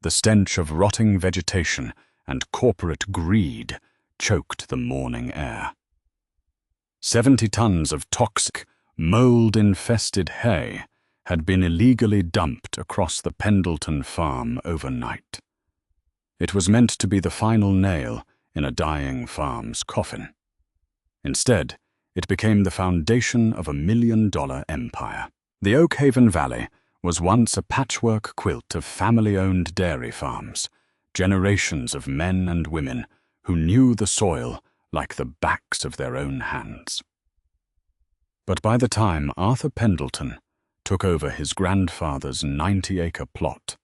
The stench of rotting vegetation and corporate greed choked the morning air. 70 tons of toxic, mold-infested hay had been illegally dumped across the Pendleton farm overnight. It was meant to be the final nail in a dying farm's coffin. Instead, it became the foundation of a $1-million empire. The Oakhaven Valley was once a patchwork quilt of family-owned dairy farms, generations of men and women who knew the soil like the backs of their own hands. But by the time Arthur Pendleton took over his grandfather's 90-acre plot,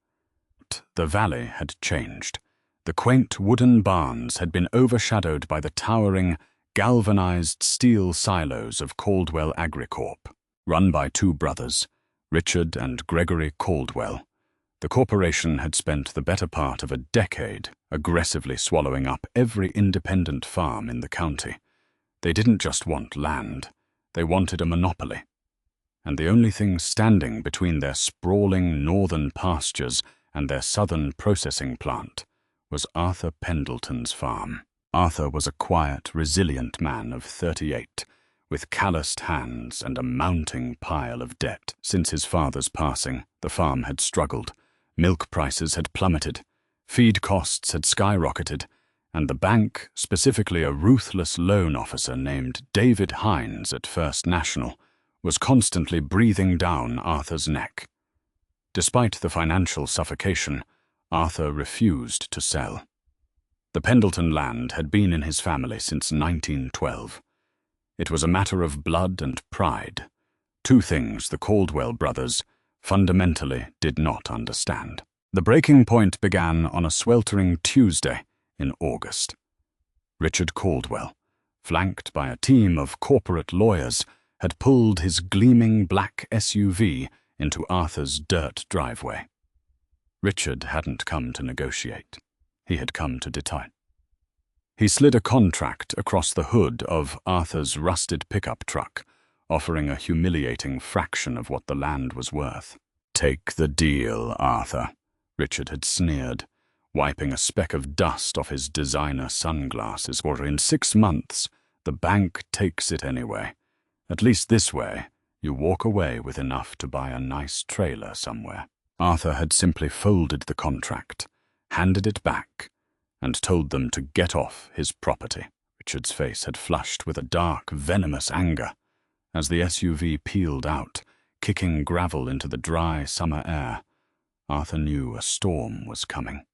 the valley had changed. The quaint wooden barns had been overshadowed by the towering, galvanized steel silos of Caldwell Agricorp. Run by two brothers, Richard and Gregory Caldwell, the corporation had spent the better part of a decade aggressively swallowing up every independent farm in the county. They didn't just want land, they wanted a monopoly. And the only thing standing between their sprawling northern pastures and their southern processing plant was Arthur Pendleton's farm. Arthur was a quiet, resilient man of 38, with calloused hands and a mounting pile of debt. Since his father's passing, the farm had struggled. Milk prices had plummeted, feed costs had skyrocketed, and the bank, specifically a ruthless loan officer named David Hines at First National, was constantly breathing down Arthur's neck. Despite the financial suffocation, Arthur refused to sell. The Pendleton land had been in his family since 1912. It was a matter of blood and pride, two things the Caldwell brothers fundamentally did not understand. The breaking point began on a sweltering Tuesday in August. Richard Caldwell, flanked by a team of corporate lawyers, had pulled his gleaming black SUV into Arthur's dirt driveway. Richard hadn't come to negotiate. He had come to detail. He slid a contract across the hood of Arthur's rusted pickup truck, offering a humiliating fraction of what the land was worth. "Take the deal, Arthur," Richard had sneered, wiping a speck of dust off his designer sunglasses. "Or in 6 months, the bank takes it anyway. At least this way, you walk away with enough to buy a nice trailer somewhere." Arthur had simply folded the contract, handed it back, and told them to get off his property. Richard's face had flushed with a dark, venomous anger as the SUV peeled out, kicking gravel into the dry summer air. Arthur knew a storm was coming.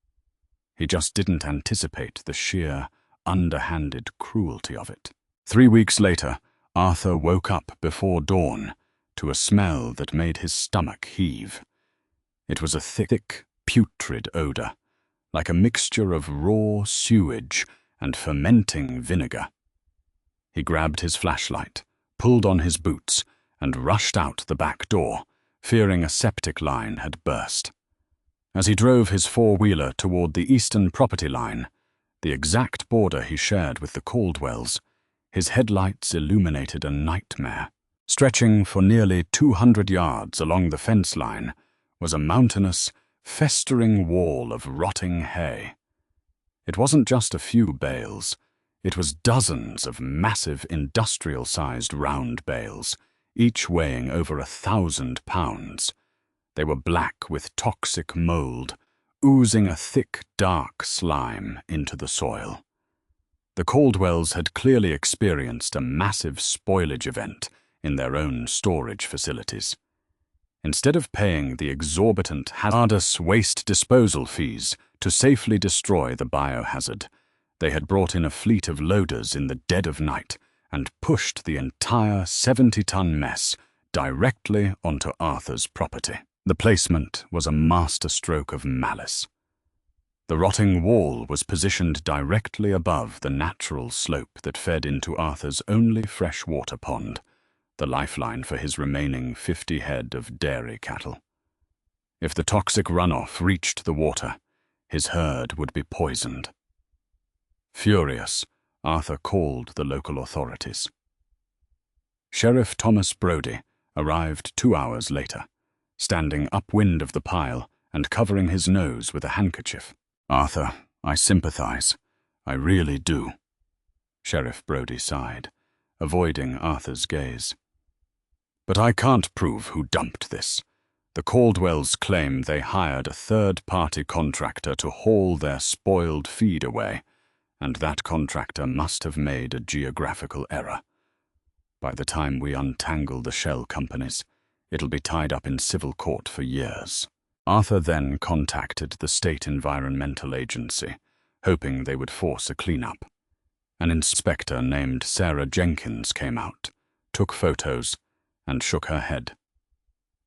He just didn't anticipate the sheer, underhanded cruelty of it. 3 weeks later, Arthur woke up before dawn to a smell that made his stomach heave. It was a thick, putrid odor, like a mixture of raw sewage and fermenting vinegar. He grabbed his flashlight, pulled on his boots, and rushed out the back door, fearing a septic line had burst. As he drove his four-wheeler toward the eastern property line, the exact border he shared with the Caldwells, his headlights illuminated a nightmare. Stretching for nearly 200 yards along the fence line was a mountainous, festering wall of rotting hay. It wasn't just a few bales. It was dozens of massive industrial-sized round bales, each weighing over 1,000 pounds. They were black with toxic mold, oozing a thick, dark slime into the soil. The Caldwells had clearly experienced a massive spoilage event in their own storage facilities. Instead of paying the exorbitant hazardous waste disposal fees to safely destroy the biohazard, they had brought in a fleet of loaders in the dead of night and pushed the entire 70-ton mess directly onto Arthur's property. The placement was a masterstroke of malice. The rotting wall was positioned directly above the natural slope that fed into Arthur's only freshwater pond, the lifeline for his remaining 50 head of dairy cattle. If the toxic runoff reached the water, his herd would be poisoned. Furious, Arthur called the local authorities. Sheriff Thomas Brody arrived 2 hours later, standing upwind of the pile and covering his nose with a handkerchief. "Arthur, I sympathize. I really do." Sheriff Brody sighed, avoiding Arthur's gaze. "But I can't prove who dumped this. The Caldwells claim they hired a third-party contractor to haul their spoiled feed away, and that contractor must have made a geographical error. By the time we untangle the shell companies, it'll be tied up in civil court for years." Arthur then contacted the State Environmental Agency, hoping they would force a cleanup. An inspector named Sarah Jenkins came out, took photos, and shook her head.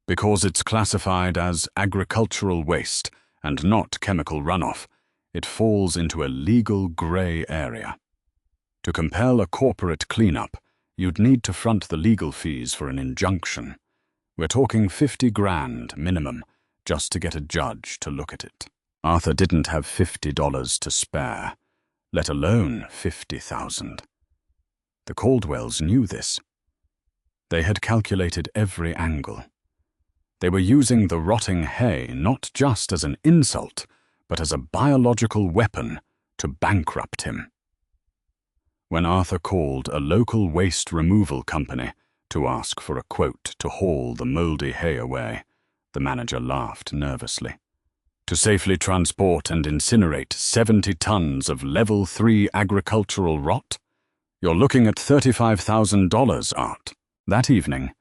"Because it's classified as agricultural waste and not chemical runoff, it falls into a legal gray area. To compel a corporate cleanup, you'd need to front the legal fees for an injunction. We're talking $50,000 minimum just to get a judge to look at it." Arthur didn't have $50 to spare, let alone $50,000. The Caldwells knew this. They had calculated every angle. They were using the rotting hay not just as an insult, but as a biological weapon to bankrupt him. When Arthur called a local waste removal company to ask for a quote to haul the moldy hay away, the manager laughed nervously. "To safely transport and incinerate 70 tons of Level 3 agricultural rot? You're looking at $35,000, Art." That evening,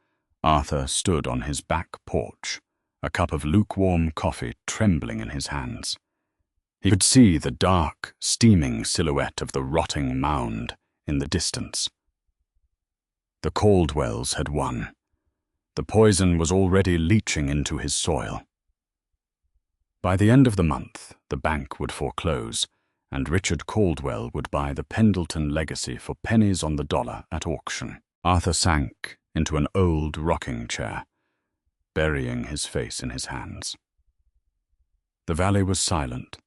Arthur stood on his back porch, a cup of lukewarm coffee trembling in his hands. He could see the dark, steaming silhouette of the rotting mound in the distance. The Caldwells had won. The poison was already leaching into his soil. By the end of the month, the bank would foreclose, and Richard Caldwell would buy the Pendleton legacy for pennies on the dollar at auction. Arthur sank into an old rocking chair, burying his face in his hands. The valley was silent,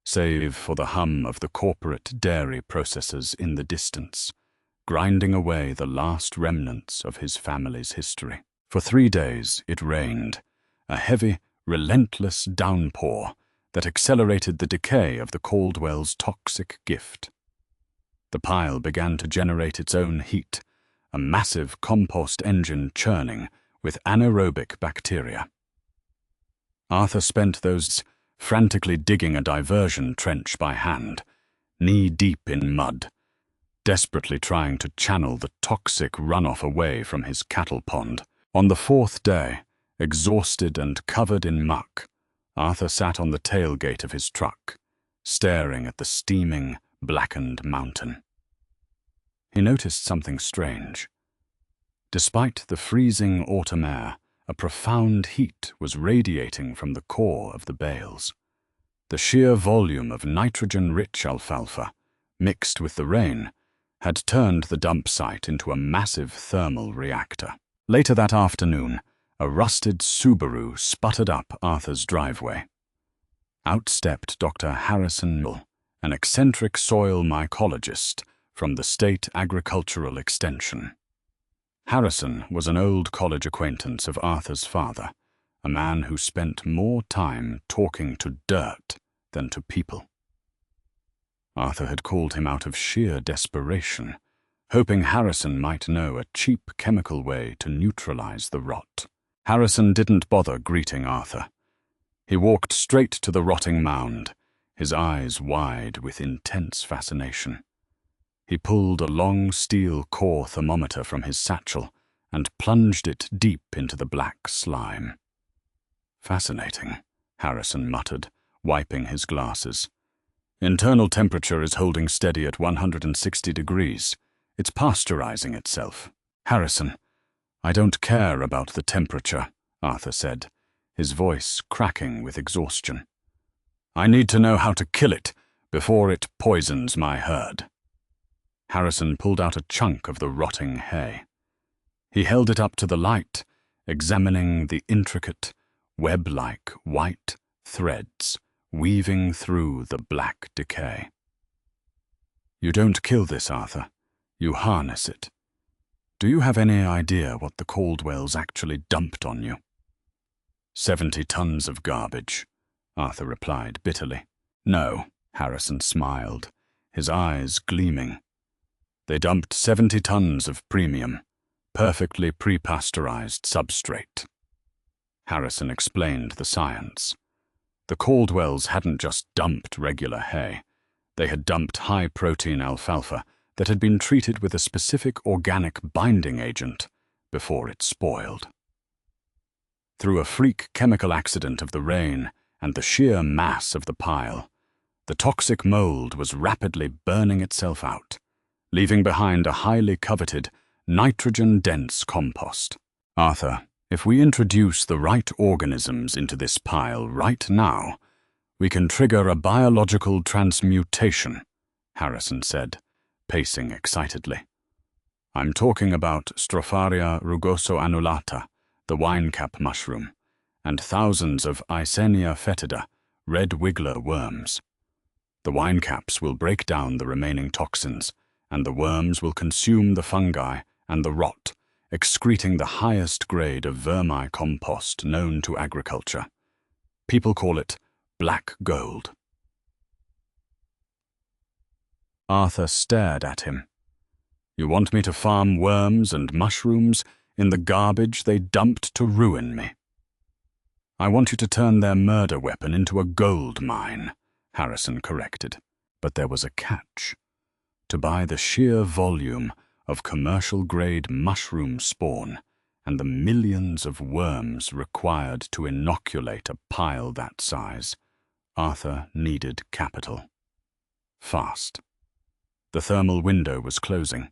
save for the hum of the corporate dairy processors in the distance, grinding away the last remnants of his family's history. For 3 days it rained, a heavy, relentless downpour that accelerated the decay of the Caldwell's toxic gift. The pile began to generate its own heat, a massive compost engine churning with anaerobic bacteria. Arthur spent those frantically digging a diversion trench by hand, knee-deep in mud, desperately trying to channel the toxic runoff away from his cattle pond. On the 4th day, exhausted and covered in muck, Arthur sat on the tailgate of his truck, staring at the steaming, blackened mountain. He noticed something strange. Despite the freezing autumn air, a profound heat was radiating from the core of the bales. The sheer volume of nitrogen-rich alfalfa, mixed with the rain, had turned the dump site into a massive thermal reactor. Later that afternoon, a rusted Subaru sputtered up Arthur's driveway. Out stepped Dr. Harrison Mill, an eccentric soil mycologist from the State Agricultural Extension. Harrison was an old college acquaintance of Arthur's father, a man who spent more time talking to dirt than to people. Arthur had called him out of sheer desperation, hoping Harrison might know a cheap chemical way to neutralize the rot. Harrison didn't bother greeting Arthur. He walked straight to the rotting mound, his eyes wide with intense fascination. He pulled a long steel core thermometer from his satchel and plunged it deep into the black slime. "Fascinating," Harrison muttered, wiping his glasses. "Internal temperature is holding steady at 160 degrees. It's pasteurizing itself." "Harrison, I don't care about the temperature," Arthur said, his voice cracking with exhaustion. "I need to know how to kill it before it poisons my herd." Harrison pulled out a chunk of the rotting hay. He held it up to the light, examining the intricate, web-like white threads weaving through the black decay. "You don't kill this, Arthur. You harness it. Do you have any idea what the Caldwells actually dumped on you?" 70 tons of garbage, Arthur replied bitterly. No, Harrison smiled, his eyes gleaming. They dumped 70 tons of premium, perfectly pre-pasteurized substrate. Harrison explained the science. The Caldwells hadn't just dumped regular hay. They had dumped high-protein alfalfa that had been treated with a specific organic binding agent before it spoiled. Through a freak chemical accident of the rain and the sheer mass of the pile, the toxic mold was rapidly burning itself out, leaving behind a highly coveted, nitrogen-dense compost. Arthur, if we introduce the right organisms into this pile right now, we can trigger a biological transmutation, Harrison said, pacing excitedly. I'm talking about Stropharia rugoso-annulata, the winecap mushroom, and thousands of Eisenia fetida, red wiggler worms. The winecaps will break down the remaining toxins, and the worms will consume the fungi and the rot, excreting the highest grade of vermicompost known to agriculture. People call it black gold. Arthur stared at him. You want me to farm worms and mushrooms in the garbage they dumped to ruin me? I want you to turn their murder weapon into a gold mine, Harrison corrected. But there was a catch. To buy the sheer volume of commercial-grade mushroom spawn and the millions of worms required to inoculate a pile that size, Arthur needed capital. Fast. The thermal window was closing.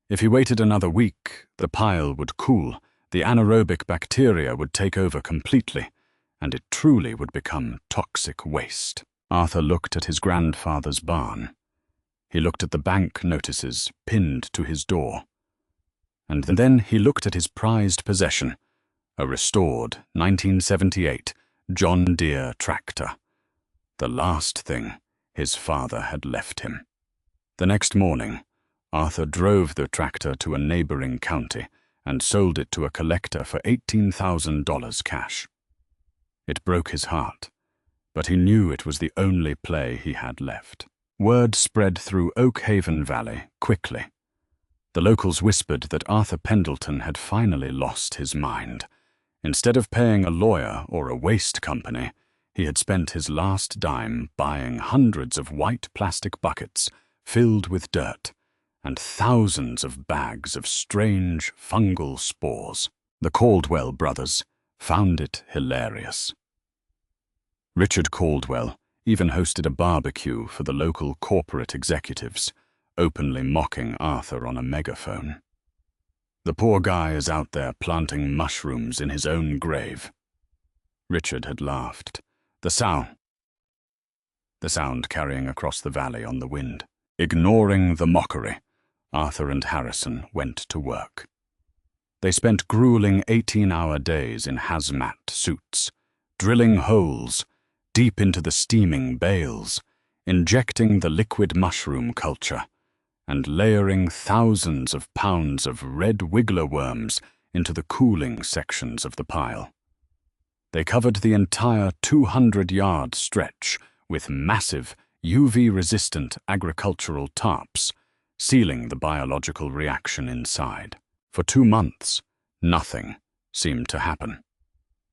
If he waited another week, the pile would cool, the anaerobic bacteria would take over completely, and it truly would become toxic waste. Arthur looked at his grandfather's barn. He looked at the bank notices pinned to his door. And then he looked at his prized possession, a restored 1978 John Deere tractor, the last thing his father had left him. The next morning, Arthur drove the tractor to a neighboring county and sold it to a collector for $18,000 cash. It broke his heart, but he knew it was the only play he had left. Word spread through Oak Haven Valley quickly. The locals whispered that Arthur Pendleton had finally lost his mind. Instead of paying a lawyer or a waste company, he had spent his last dime buying hundreds of white plastic buckets filled with dirt and thousands of bags of strange fungal spores. The Caldwell brothers found it hilarious. Richard Caldwell even hosted a barbecue for the local corporate executives, openly mocking Arthur on a megaphone. The poor guy is out there planting mushrooms in his own grave. Richard had laughed, the sound carrying across the valley on the wind. Ignoring the mockery, Arthur and Harrison went to work. They spent grueling 18-hour days in hazmat suits, drilling holes deep into the steaming bales, injecting the liquid mushroom culture, and layering thousands of pounds of red wiggler worms into the cooling sections of the pile. They covered the entire 200-yard stretch with massive, UV-resistant agricultural tarps, sealing the biological reaction inside. For 2 months, nothing seemed to happen.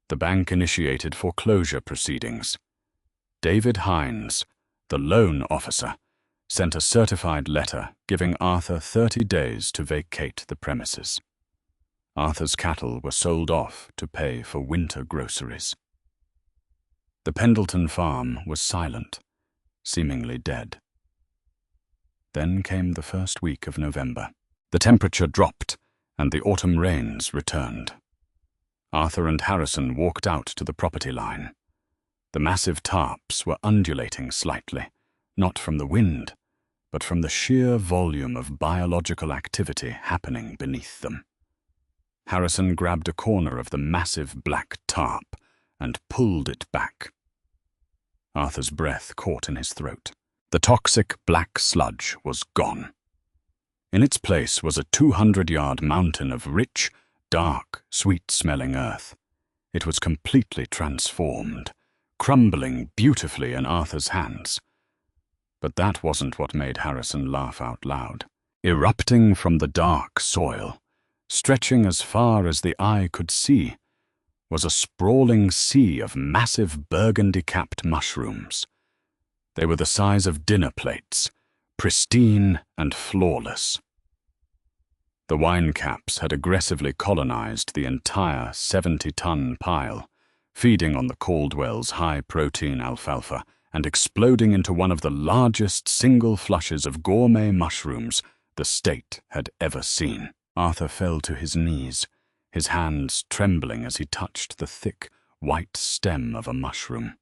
The bank initiated foreclosure proceedings. David Hines, the loan officer, sent a certified letter giving Arthur 30 days to vacate the premises. Arthur's cattle were sold off to pay for winter groceries. The Pendleton farm was silent, seemingly dead. Then came the first week of November. The temperature dropped, and the autumn rains returned. Arthur and Harrison walked out to the property line. The massive tarps were undulating slightly, not from the wind, but from the sheer volume of biological activity happening beneath them. Harrison grabbed a corner of the massive black tarp and pulled it back. Arthur's breath caught in his throat. The toxic black sludge was gone. In its place was a 200-yard mountain of rich, dark, sweet-smelling earth. It was completely transformed, crumbling beautifully in Arthur's hands. But that wasn't what made Harrison laugh out loud. Erupting from the dark soil, stretching as far as the eye could see, was a sprawling sea of massive burgundy-capped mushrooms. They were the size of dinner plates, pristine and flawless. The wine caps had aggressively colonized the entire 70-ton pile, feeding on the Caldwell's high-protein alfalfa and exploding into one of the largest single flushes of gourmet mushrooms the state had ever seen. Arthur fell to his knees, his hands trembling as he touched the thick, white stem of a mushroom.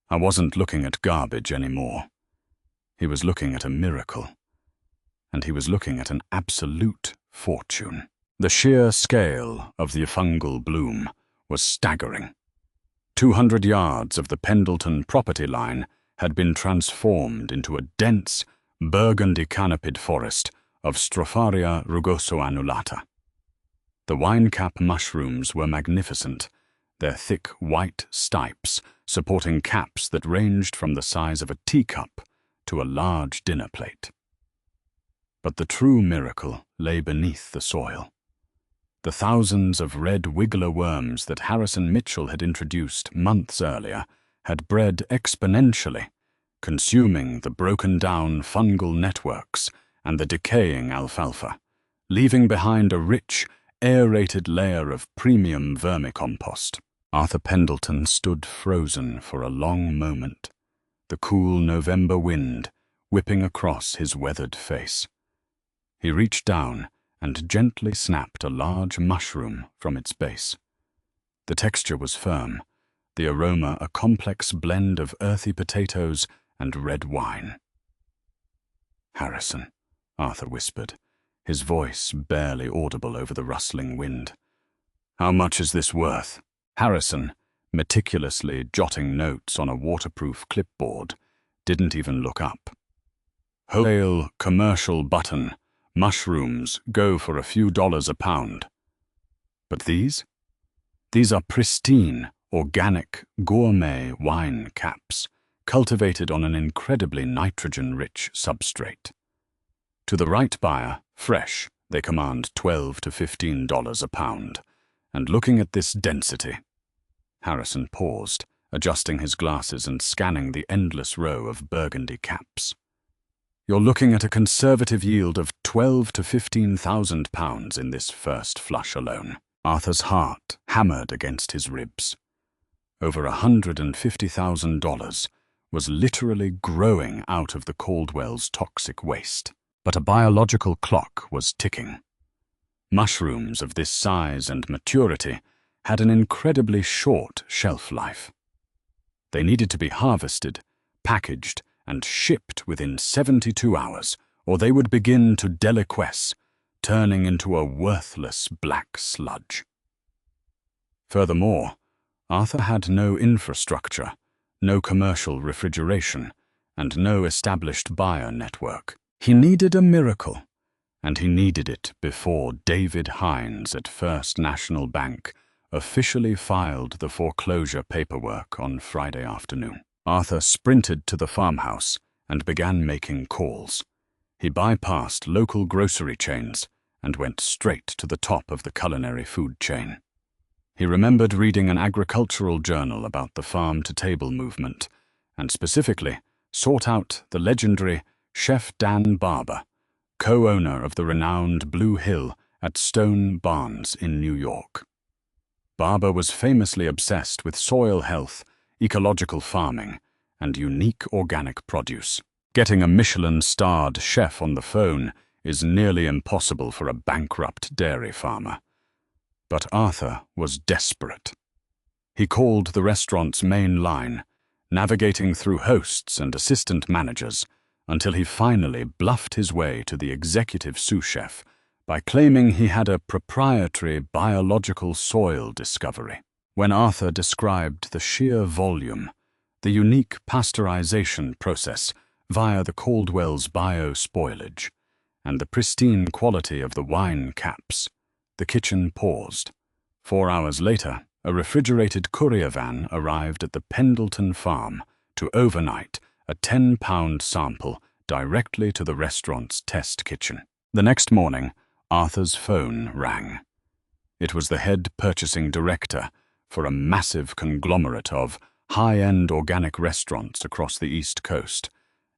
I wasn't looking at garbage anymore. He was looking at a miracle. And he was looking at an absolute fortune. The sheer scale of the fungal bloom was staggering. 200 yards of the Pendleton property line had been transformed into a dense, burgundy-canopied forest of Stropharia rugoso-annulata. The wine-cap mushrooms were magnificent, their thick white stipes supporting caps that ranged from the size of a teacup to a large dinner plate. But the true miracle lay beneath the soil. The thousands of red wiggler worms that Harrison Mitchell had introduced months earlier had bred exponentially, consuming the broken-down fungal networks and the decaying alfalfa, leaving behind a rich, aerated layer of premium vermicompost. Arthur Pendleton stood frozen for a long moment, the cool November wind whipping across his weathered face. He reached down and gently snapped a large mushroom from its base. The texture was firm, the aroma a complex blend of earthy potatoes and red wine. "Harrison," Arthur whispered, his voice barely audible over the rustling wind. "How much is this worth?" Harrison, meticulously jotting notes on a waterproof clipboard, didn't even look up. "Wholesale commercial button. Mushrooms go for a few dollars a pound. But these? These are pristine, organic, gourmet wine caps, cultivated on an incredibly nitrogen-rich substrate. To the right buyer, fresh, they command $12 to $15 a pound. And looking at this density..." Harrison paused, adjusting his glasses and scanning the endless row of burgundy caps. "You're looking at a conservative yield of 12 to 15,000 pounds in this first flush alone." Arthur's heart hammered against his ribs. Over $150,000 was literally growing out of the Caldwell's toxic waste. But a biological clock was ticking. Mushrooms of this size and maturity had an incredibly short shelf life. They needed to be harvested, packaged, and shipped within 72 hours, or they would begin to deliquesce, turning into a worthless black sludge. Furthermore, Arthur had no infrastructure, no commercial refrigeration, and no established buyer network. He needed a miracle, and he needed it before David Hines at First National Bank officially filed the foreclosure paperwork on Friday afternoon. Arthur sprinted to the farmhouse and began making calls. He bypassed local grocery chains and went straight to the top of the culinary food chain. He remembered reading an agricultural journal about the farm-to-table movement, and specifically sought out the legendary Chef Dan Barber, co-owner of the renowned Blue Hill at Stone Barns in New York. Barber was famously obsessed with soil health, ecological farming, and unique organic produce. Getting a Michelin-starred chef on the phone is nearly impossible for a bankrupt dairy farmer. But Arthur was desperate. He called the restaurant's main line, navigating through hosts and assistant managers, until he finally bluffed his way to the executive sous chef by claiming he had a proprietary biological soil discovery. When Arthur described the sheer volume, the unique pasteurization process via the Caldwell's bio-spoilage, and the pristine quality of the wine caps, the kitchen paused. 4 hours later, a refrigerated courier van arrived at the Pendleton farm to overnight a 10-pound sample directly to the restaurant's test kitchen. The next morning, Arthur's phone rang. It was the head purchasing director for a massive conglomerate of high-end organic restaurants across the East Coast,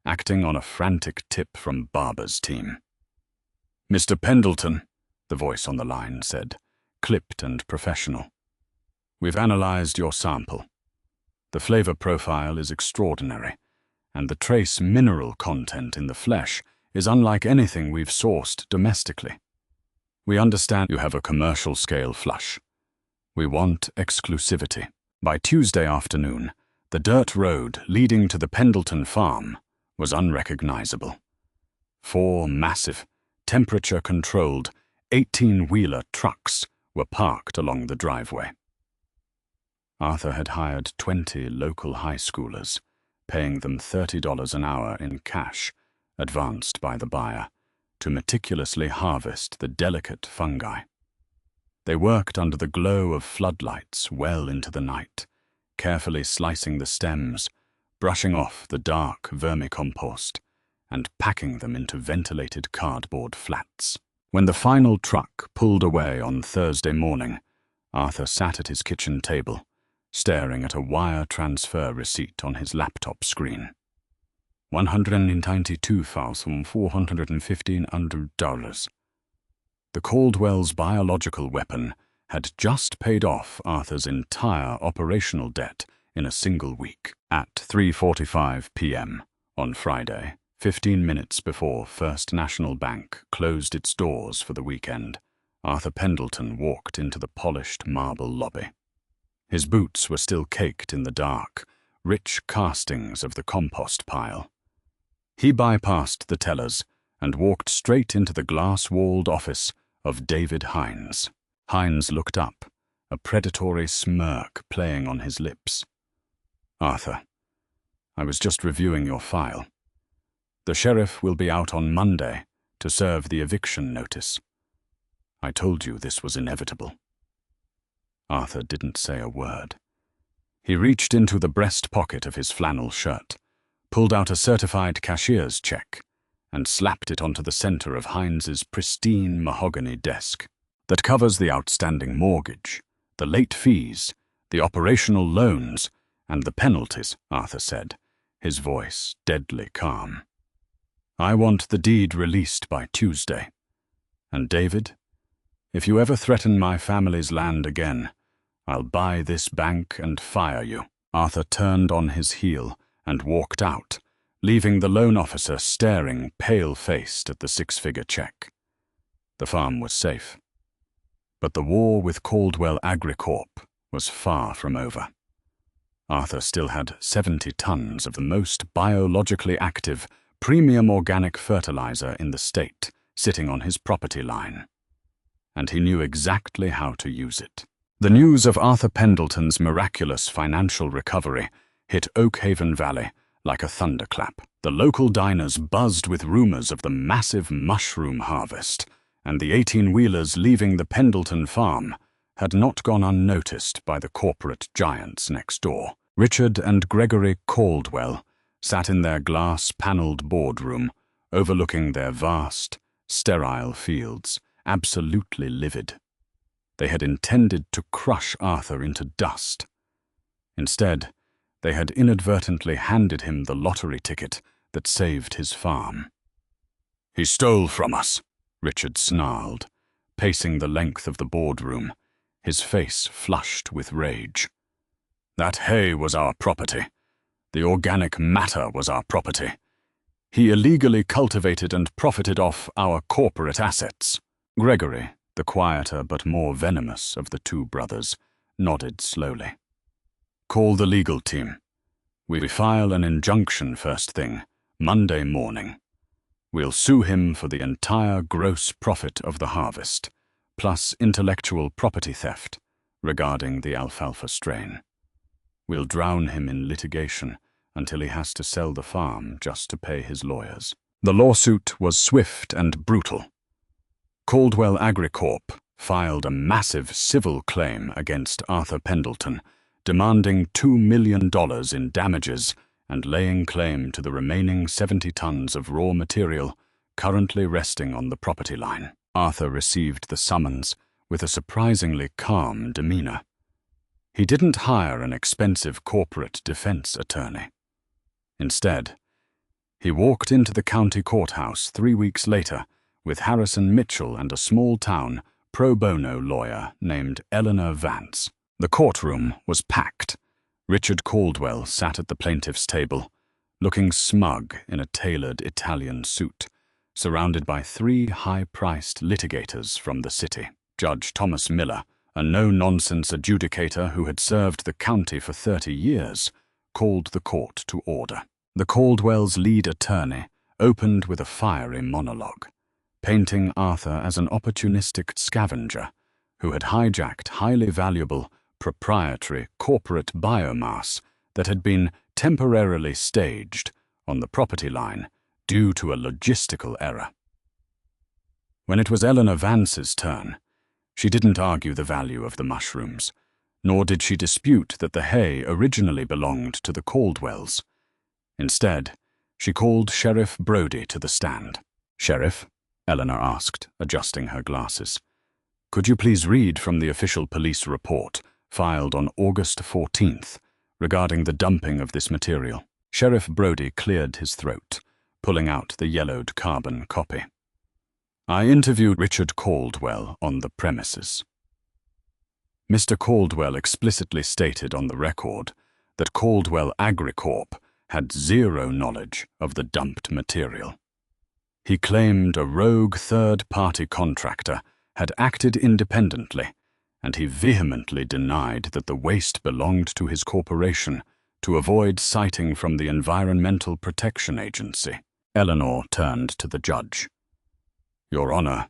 acting on a frantic tip from Barber's team. "Mr. Pendleton," the voice on the line said, clipped and professional. "We've analyzed your sample. The flavor profile is extraordinary, and the trace mineral content in the flesh is unlike anything we've sourced domestically. We understand you have a commercial-scale flush. We want exclusivity." By Tuesday afternoon, the dirt road leading to the Pendleton farm was unrecognizable. 4 massive, temperature-controlled, 18-wheeler trucks were parked along the driveway. Arthur had hired 20 local high schoolers, paying them $30 an hour in cash, advanced by the buyer, to meticulously harvest the delicate fungi. They worked under the glow of floodlights well into the night, carefully slicing the stems, brushing off the dark vermicompost, and packing them into ventilated cardboard flats. When the final truck pulled away on Thursday morning, Arthur sat at his kitchen table, staring at a wire transfer receipt on his laptop screen. $192,415. The Caldwell's biological weapon had just paid off Arthur's entire operational debt in a single week. At 3:45 p.m. on Friday, 15 minutes before First National Bank closed its doors for the weekend, Arthur Pendleton walked into the polished marble lobby. His boots were still caked in the dark, rich castings of the compost pile. He bypassed the tellers and walked straight into the glass-walled office of David Hines. Hines looked up, a predatory smirk playing on his lips. "Arthur, I was just reviewing your file. The sheriff will be out on Monday to serve the eviction notice. I told you this was inevitable." Arthur didn't say a word. He reached into the breast pocket of his flannel shirt, pulled out a certified cashier's check, and slapped it onto the center of Hines's pristine mahogany desk. "That covers the outstanding mortgage, the late fees, the operational loans, and the penalties," Arthur said, his voice deadly calm. "I want the deed released by Tuesday. And David, if you ever threaten my family's land again, I'll buy this bank and fire you." Arthur turned on his heel and walked out, leaving the loan officer staring pale-faced at the 6-figure check. The farm was safe. But the war with Caldwell AgriCorp was far from over. Arthur still had 70 tons of the most biologically active, premium organic fertilizer in the state sitting on his property line. And he knew exactly how to use it. The news of Arthur Pendleton's miraculous financial recovery hit Oak Haven Valley like a thunderclap. The local diners buzzed with rumors of the massive mushroom harvest, and the 18-wheelers leaving the Pendleton farm had not gone unnoticed by the corporate giants next door. Richard and Gregory Caldwell sat in their glass-paneled boardroom, overlooking their vast, sterile fields, absolutely livid. They had intended to crush Arthur into dust. Instead, they had inadvertently handed him the lottery ticket that saved his farm. "He stole from us," Richard snarled, pacing the length of the boardroom, his face flushed with rage. "That hay was our property. The organic matter was our property. He illegally cultivated and profited off our corporate assets." Gregory, the quieter but more venomous of the two brothers, nodded slowly. "Call the legal team. We file an injunction first thing, Monday morning. We'll sue him for the entire gross profit of the harvest, plus intellectual property theft regarding the alfalfa strain. We'll drown him in litigation until he has to sell the farm just to pay his lawyers." The lawsuit was swift and brutal. Caldwell AgriCorp, filed a massive civil claim against Arthur Pendleton, demanding $2 million in damages and laying claim to the remaining 70 tons of raw material currently resting on the property line. Arthur received the summons with a surprisingly calm demeanor. He didn't hire an expensive corporate defense attorney. Instead, he walked into the county courthouse 3 weeks later with Harrison Mitchell and a small-town pro bono lawyer named Eleanor Vance. The courtroom was packed. Richard Caldwell sat at the plaintiff's table, looking smug in a tailored Italian suit, surrounded by 3 high-priced litigators from the city. Judge Thomas Miller, a no-nonsense adjudicator who had served the county for 30 years, called the court to order. The Caldwell's lead attorney opened with a fiery monologue, painting Arthur as an opportunistic scavenger who had hijacked highly valuable, proprietary corporate biomass that had been temporarily staged on the property line due to a logistical error. When it was Eleanor Vance's turn, she didn't argue the value of the mushrooms, nor did she dispute that the hay originally belonged to the Caldwells. Instead, she called Sheriff Brody to the stand. "Sheriff," Eleanor asked, adjusting her glasses, "could you please read from the official police report filed on August 14th regarding the dumping of this material?" Sheriff Brody cleared his throat, pulling out the yellowed carbon copy. "I interviewed Richard Caldwell on the premises. Mr. Caldwell explicitly stated on the record that Caldwell AgriCorp had zero knowledge of the dumped material. He claimed a rogue third-party contractor had acted independently, and he vehemently denied that the waste belonged to his corporation to avoid citing from the Environmental Protection Agency." Eleanor turned to the judge. "Your Honor,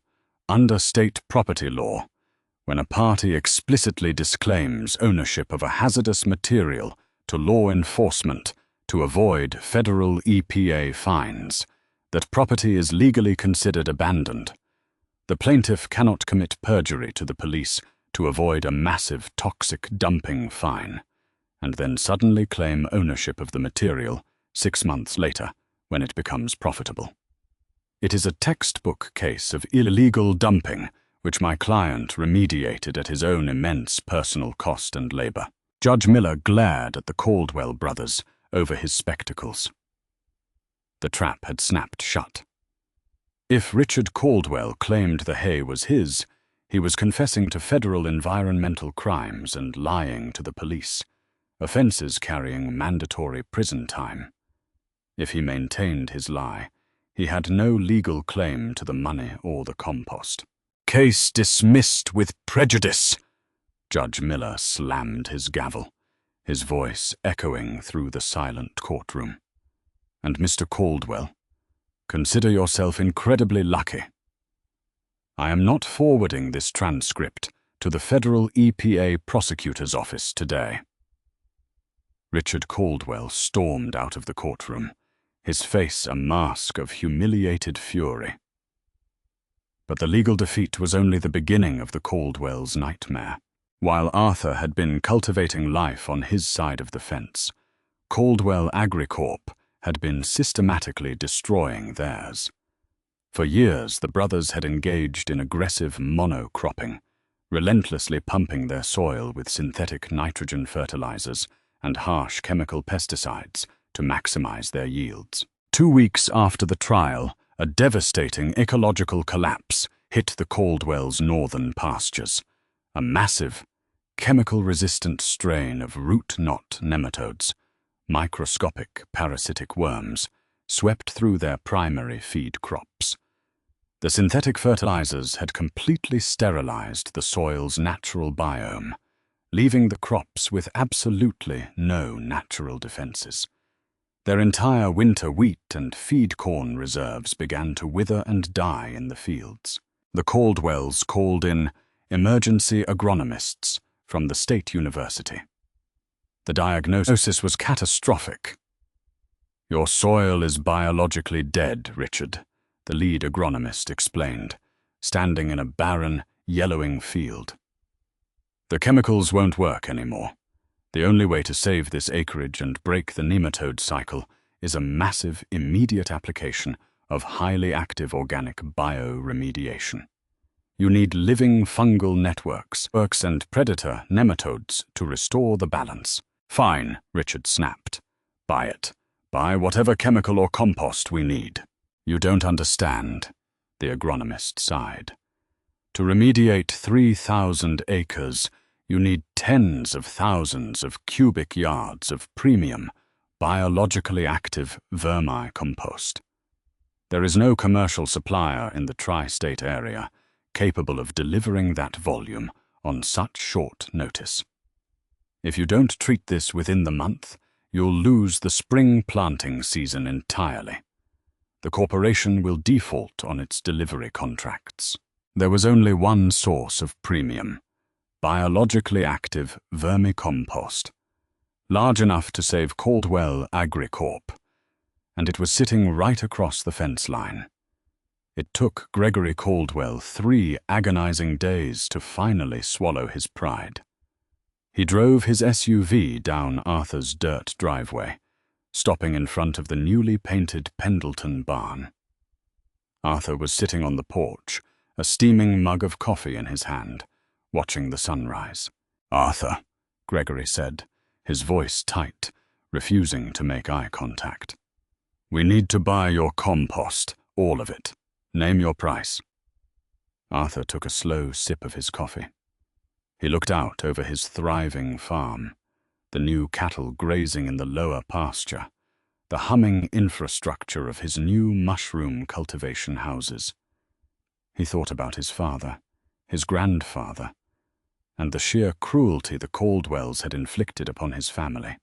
under state property law, when a party explicitly disclaims ownership of a hazardous material to law enforcement to avoid federal EPA fines, that property is legally considered abandoned. The plaintiff cannot commit perjury to the police to avoid a massive toxic dumping fine, and then suddenly claim ownership of the material 6 months later when it becomes profitable. It is a textbook case of illegal dumping which my client remediated at his own immense personal cost and labor." Judge Miller glared at the Caldwell brothers over his spectacles. The trap had snapped shut. If Richard Caldwell claimed the hay was his, he was confessing to federal environmental crimes and lying to the police, offenses carrying mandatory prison time. If he maintained his lie, he had no legal claim to the money or the compost. "Case dismissed with prejudice!" Judge Miller slammed his gavel, his voice echoing through the silent courtroom. "And Mr. Caldwell, consider yourself incredibly lucky. I am not forwarding this transcript to the federal EPA prosecutor's office today." Richard Caldwell stormed out of the courtroom, his face a mask of humiliated fury. But the legal defeat was only the beginning of the Caldwells' nightmare. While Arthur had been cultivating life on his side of the fence, Caldwell AgriCorp had been systematically destroying theirs. For years, the brothers had engaged in aggressive monocropping, relentlessly pumping their soil with synthetic nitrogen fertilizers and harsh chemical pesticides to maximize their yields. 2 weeks after the trial, a devastating ecological collapse hit the Caldwells' northern pastures. A massive, chemical-resistant strain of root-knot nematodes, microscopic parasitic worms, swept through their primary feed crops. The synthetic fertilizers had completely sterilized the soil's natural biome, leaving the crops with absolutely no natural defenses. Their entire winter wheat and feed corn reserves began to wither and die in the fields. The Caldwells called in emergency agronomists from the state university. The diagnosis was catastrophic. "Your soil is biologically dead, Richard," the lead agronomist explained, standing in a barren, yellowing field. The chemicals won't work anymore. The only way to save this acreage and break the nematode cycle is a massive, immediate application of highly active organic bioremediation. You need living fungal networks and predator nematodes to restore the balance. Fine, Richard snapped. Buy it. Buy whatever chemical or compost we need. You don't understand, the agronomist sighed. To remediate 3,000 acres, you need tens of thousands of cubic yards of premium, biologically active vermicompost. There is no commercial supplier in the tri-state area capable of delivering that volume on such short notice. If you don't treat this within the month, you'll lose the spring planting season entirely. The corporation will default on its delivery contracts. There was only one source of premium: biologically active vermicompost, large enough to save Caldwell AgriCorp, and it was sitting right across the fence line. It took Gregory Caldwell 3 agonizing days to finally swallow his pride. He drove his SUV down Arthur's dirt driveway, stopping in front of the newly painted Pendleton barn. Arthur was sitting on the porch, a steaming mug of coffee in his hand, watching the sunrise. "Arthur," Gregory said, his voice tight, refusing to make eye contact. "We need to buy your compost, all of it. Name your price." Arthur took a slow sip of his coffee. He looked out over his thriving farm, the new cattle grazing in the lower pasture, the humming infrastructure of his new mushroom cultivation houses. He thought about his father, his grandfather, and the sheer cruelty the Caldwells had inflicted upon his family.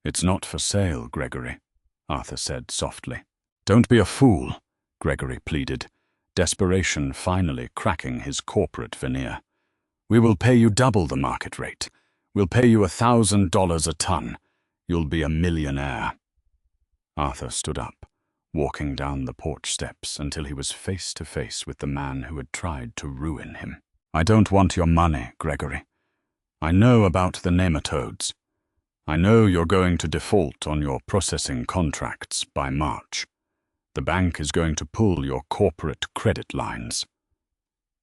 "It's not for sale, Gregory," Arthur said softly. "Don't be a fool," Gregory pleaded, desperation finally cracking his corporate veneer. "We will pay you double the market rate. We'll pay you $1,000 a ton. You'll be a millionaire." Arthur stood up, walking down the porch steps until he was face to face with the man who had tried to ruin him. "I don't want your money, Gregory. I know about the nematodes. I know you're going to default on your processing contracts by March. The bank is going to pull your corporate credit lines."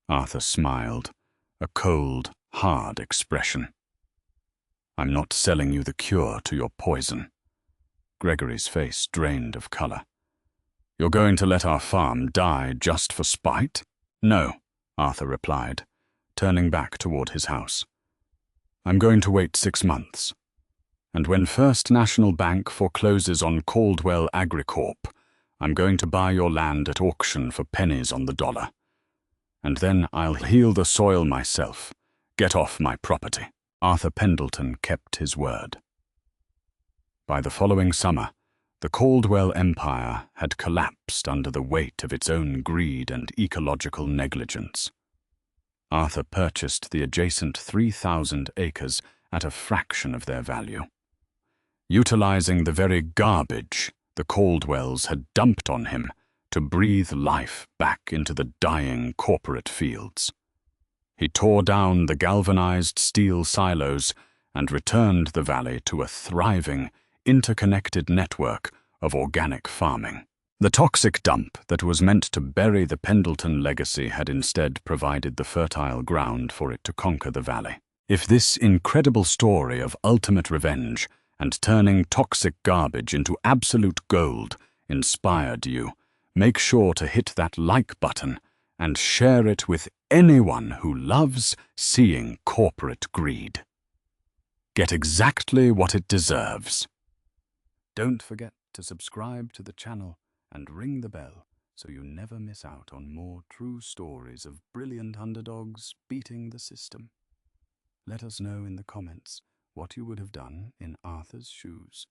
Arthur smiled, a cold, hard expression. "I'm not selling you the cure to your poison." Gregory's face drained of color. "You're going to let our farm die just for spite?" "No," Arthur replied, turning back toward his house. "I'm going to wait 6 months. And when First National Bank forecloses on Caldwell AgriCorp, I'm going to buy your land at auction for pennies on the dollar. And then I'll heal the soil myself. Get off my property." Arthur Pendleton kept his word. By the following summer, the Caldwell empire had collapsed under the weight of its own greed and ecological negligence. Arthur purchased the adjacent 3,000 acres at a fraction of their value, utilizing the very garbage the Caldwells had dumped on him to breathe life back into the dying corporate fields. He tore down the galvanized steel silos and returned the valley to a thriving, interconnected network of organic farming. The toxic dump that was meant to bury the Pendleton legacy had instead provided the fertile ground for it to conquer the valley. If this incredible story of ultimate revenge and turning toxic garbage into absolute gold inspired you, make sure to hit that like button and share it with anyone who loves seeing corporate greed. Get exactly what it deserves. Don't forget to subscribe to the channel and ring the bell so you never miss out on more true stories of brilliant underdogs beating the system. Let us know in the comments what you would have done in Arthur's shoes.